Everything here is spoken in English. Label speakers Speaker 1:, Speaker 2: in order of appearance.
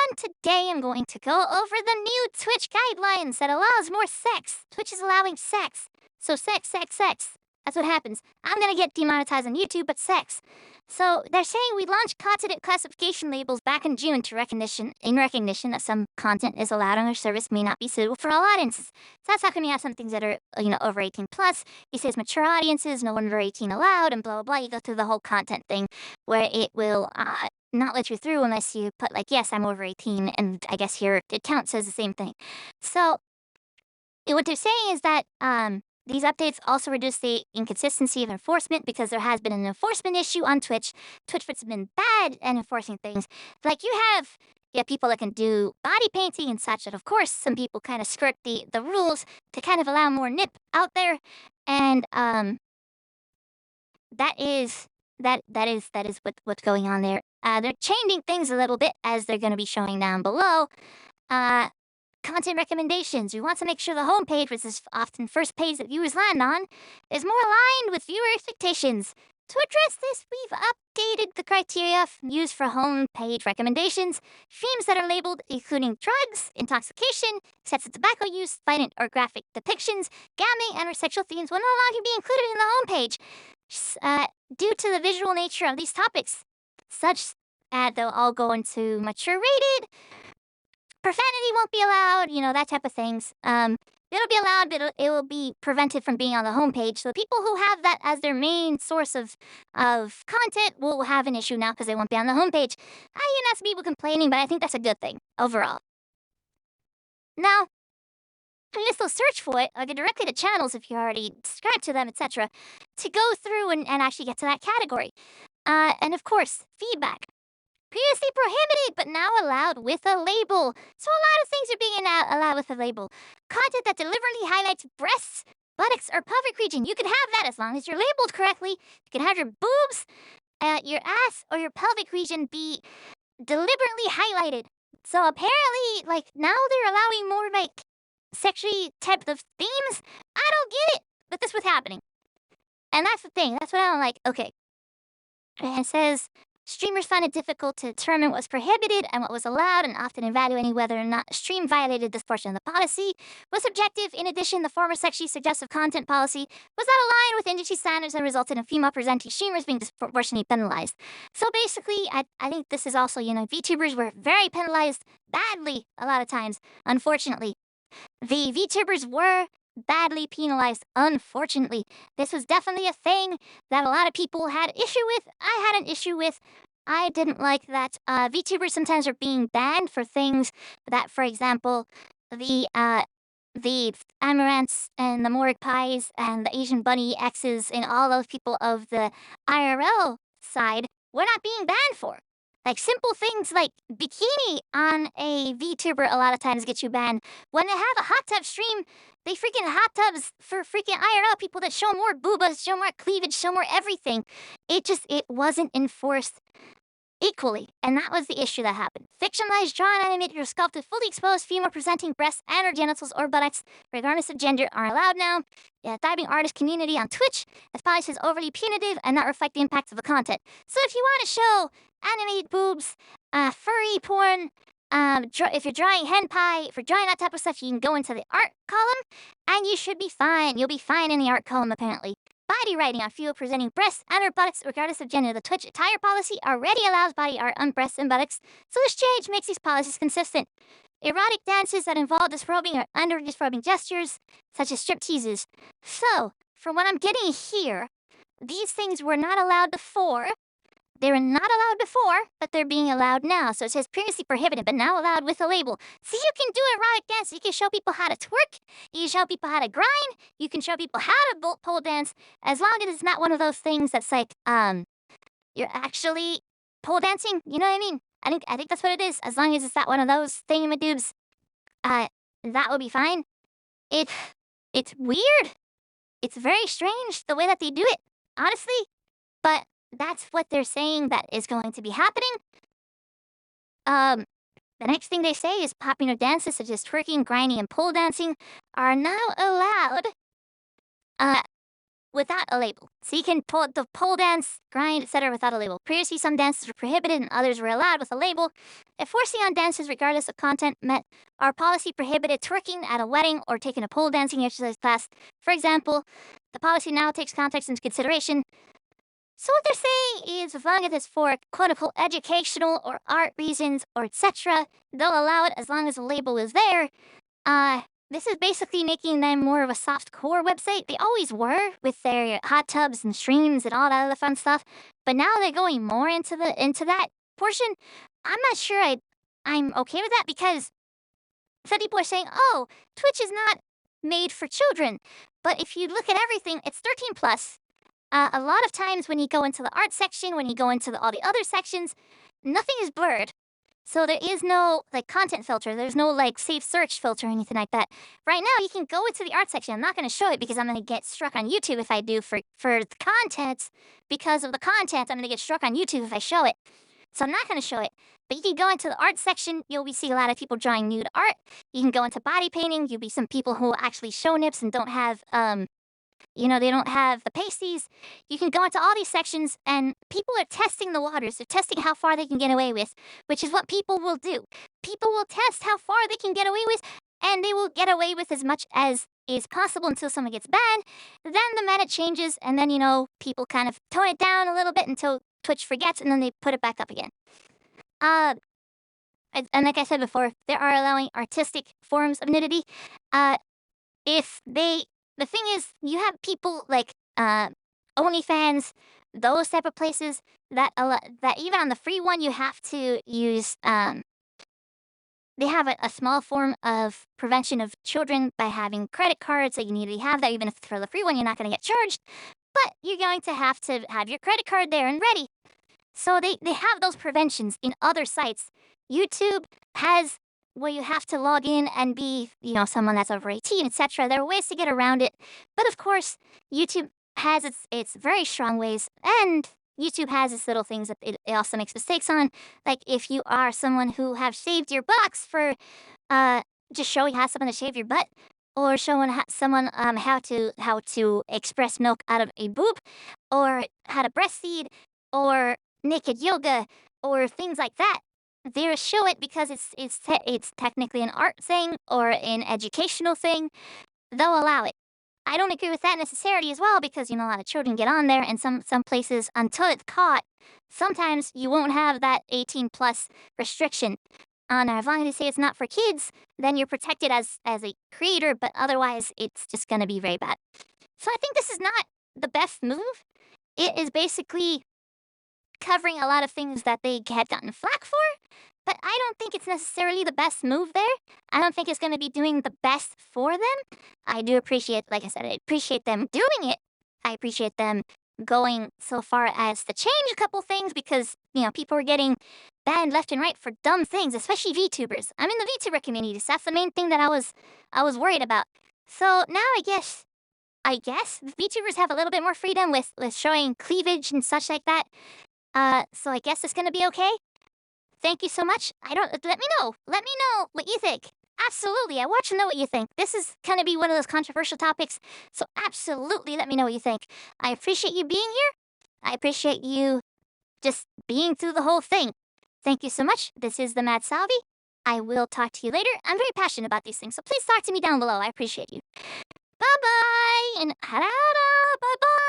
Speaker 1: everyone. Today I'm going to go over the new Twitch guidelines that allows more sex. Twitch is allowing sex. So sex, sex, sex. That's what happens. I'm gonna get demonetized on YouTube, but sex. So they're saying we launched content classification labels back in June in recognition that some content is allowed on our service may not be suitable for all audiences. So that's how come you have some things that are, over 18 plus. It says mature audiences, no under 18 allowed, and blah blah blah. You go through the whole content thing where it will not let you through unless you put like, yes, I'm over 18, and I guess your account says the same thing. So what they're saying is that these updates also reduce the inconsistency of enforcement because there has been an enforcement issue on Twitch. Twitch has been bad at enforcing things. Like you have people that can do body painting and such, and of course some people kind of skirt the rules to kind of allow more nip out there. And that is what's going on there. They're changing things a little bit as they're going to be showing down below. Content recommendations. We want to make sure the homepage, which is often first page that viewers land on, is more aligned with viewer expectations. To address this, we've updated the criteria used for homepage recommendations. Themes that are labeled including drugs, intoxication, excessive tobacco use, violent or graphic depictions, gaming, and or sexual themes will no longer be included in the homepage. Due to the visual nature of these topics, such they'll all go into mature rated. Profanity won't be allowed, that type of things. It'll be allowed, but it will be prevented from being on the homepage. So people who have that as their main source of content will have an issue now because they won't be on the homepage. That's people complaining, but I think that's a good thing overall. Now, you can still search for it or go directly to channels if you already subscribed to them, etc., to go through and actually get to that category. And of course, feedback. Previously prohibited, but now allowed with a label. So a lot of things are being allowed with a label. Content that deliberately highlights breasts, buttocks, or pelvic region. You can have that as long as you're labeled correctly. You can have your boobs, your ass, or your pelvic region be deliberately highlighted. So apparently, now they're allowing more, sexually type of themes. I don't get it, but this was happening. And that's the thing. That's what I don't like. Okay. And it says, streamers found it difficult to determine what was prohibited and what was allowed, and often evaluating whether or not a stream violated this portion of the policy was subjective. In addition, the former sexually suggestive content policy was not aligned with industry standards and resulted in female-presenting streamers being disproportionately penalized. So basically, I think this is also, VTubers were very penalized badly a lot of times, unfortunately. The VTubers were badly penalized, unfortunately. This was definitely a thing that a lot of people had issue with. I had an issue with. I didn't like that VTubers sometimes are being banned for things that, for example, the Amaranths and the Morg Pies and the Asian Bunny X's and all those people of the IRL side were not being banned for. Like simple things like bikini on a VTuber a lot of times get you banned. When they have a hot tub stream, they freaking hot tubs for freaking IRL people that show more boobas, show more cleavage, show more everything. It wasn't enforced equally, and that was the issue that happened. Fictionalized, drawn, animated, or sculpted, fully exposed, female-presenting breasts and/or genitals or buttocks, regardless of gender, are allowed now. The thriving artist community on Twitch has policies is overly punitive and not reflect the impacts of the content. So if you want to show animated boobs, furry porn, if you're drawing hentai, if you're drawing that type of stuff, you can go into the art column, and you should be fine. You'll be fine in the art column, apparently. Body writing on female presenting breasts and or buttocks, regardless of gender. The Twitch attire policy already allows body art on breasts and buttocks, so this change makes these policies consistent. Erotic dances that involve disrobing or under disrobing gestures, such as strip teases. So, from what I'm getting here, these things were not allowed before. They were not allowed before, but they're being allowed now. So it says previously prohibited, but now allowed with a label. So you can do erotic dance. You can show people how to twerk. You can show people how to grind. You can show people how to pole dance, as long as it's not one of those things that's like, you're actually pole dancing. You know what I mean? I think that's what it is. As long as it's not one of those thingamadoobs, that will be fine. It's weird. It's very strange the way that they do it, honestly. But that's what they're saying that is going to be happening. The next thing they say is popular dances such as twerking, grinding, and pole dancing are now allowed. without a label. So you can pull the pole dance, grind, etc. without a label. Previously, some dances were prohibited and others were allowed with a label. Enforcing on dances regardless of content meant our policy prohibited twerking at a wedding or taking a pole dancing exercise class. For example, the policy now takes context into consideration. So what they're saying is as long as it's for quote-unquote educational or art reasons or etc., they'll allow it as long as the label is there. This is basically making them more of a soft core website. They always were with their hot tubs and streams and all that other fun stuff. But now they're going more into that portion. I'm not sure I'm okay with that because some people are saying, oh, Twitch is not made for children. But if you look at everything, it's 13 plus. A lot of times when you go into the art section, when you go into all the other sections, nothing is blurred. So there is no like content filter. There's no like safe search filter or anything like that. Right now, you can go into the art section. I'm not going to show it because I'm going to get struck on YouTube if I do for the content. Because of the content, I'm going to get struck on YouTube if I show it. So I'm not going to show it. But you can go into the art section. You'll be seeing a lot of people drawing nude art. You can go into body painting. You'll be some people who actually show nips and don't have they don't have the pasties. You can go into all these sections, and people are testing the waters. They're testing how far they can get away with, which is what people will do. People will test how far they can get away with, and they will get away with as much as is possible until someone gets banned. Then the meta changes, and then, people kind of tone it down a little bit until Twitch forgets, and then they put it back up again. And like I said before, they are allowing artistic forms of nudity. The thing is, you have people like OnlyFans, those type of places that even on the free one you have to use. They have a small form of prevention of children by having credit cards. So you need to have that. Even if for the free one, you're not going to get charged, but you're going to have your credit card there and ready. So they have those preventions in other sites. YouTube has where you have to log in and be, someone that's over 18, etc. There are ways to get around it. But of course, YouTube has its very strong ways, and YouTube has its little things that it also makes mistakes on. Like if you are someone who have shaved your box for just showing how someone to shave your butt, or showing someone how to express milk out of a boob, or how to breastfeed, or naked yoga, or things like that. They'll show it because it's technically an art thing or an educational thing. They'll allow it. I don't agree with that necessarily as well because, a lot of children get on there, and some places, until it's caught, sometimes you won't have that 18 plus restriction on there. As long as you say it's not for kids, then you're protected as a creator, but otherwise it's just going to be very bad. So I think this is not the best move. It is basically covering a lot of things that they had gotten flack for, but I don't think it's necessarily the best move there. I don't think it's going to be doing the best for them. I do appreciate, like I said, I appreciate them doing it. I appreciate them going so far as to change a couple things because, people are getting banned left and right for dumb things, especially VTubers. I'm in the VTuber community, so that's the main thing that I was worried about. So now I guess VTubers have a little bit more freedom with showing cleavage and such like that. So I guess it's gonna be okay. Thank you so much. Let me know. Let me know what you think. Absolutely, I want to know what you think. This is gonna be one of those controversial topics, so absolutely let me know what you think. I appreciate you being here. I appreciate you just being through the whole thing. Thank you so much. This is the Mad Salvi. I will talk to you later. I'm very passionate about these things, so please talk to me down below. I appreciate you. Bye-bye, and hada, bye-bye.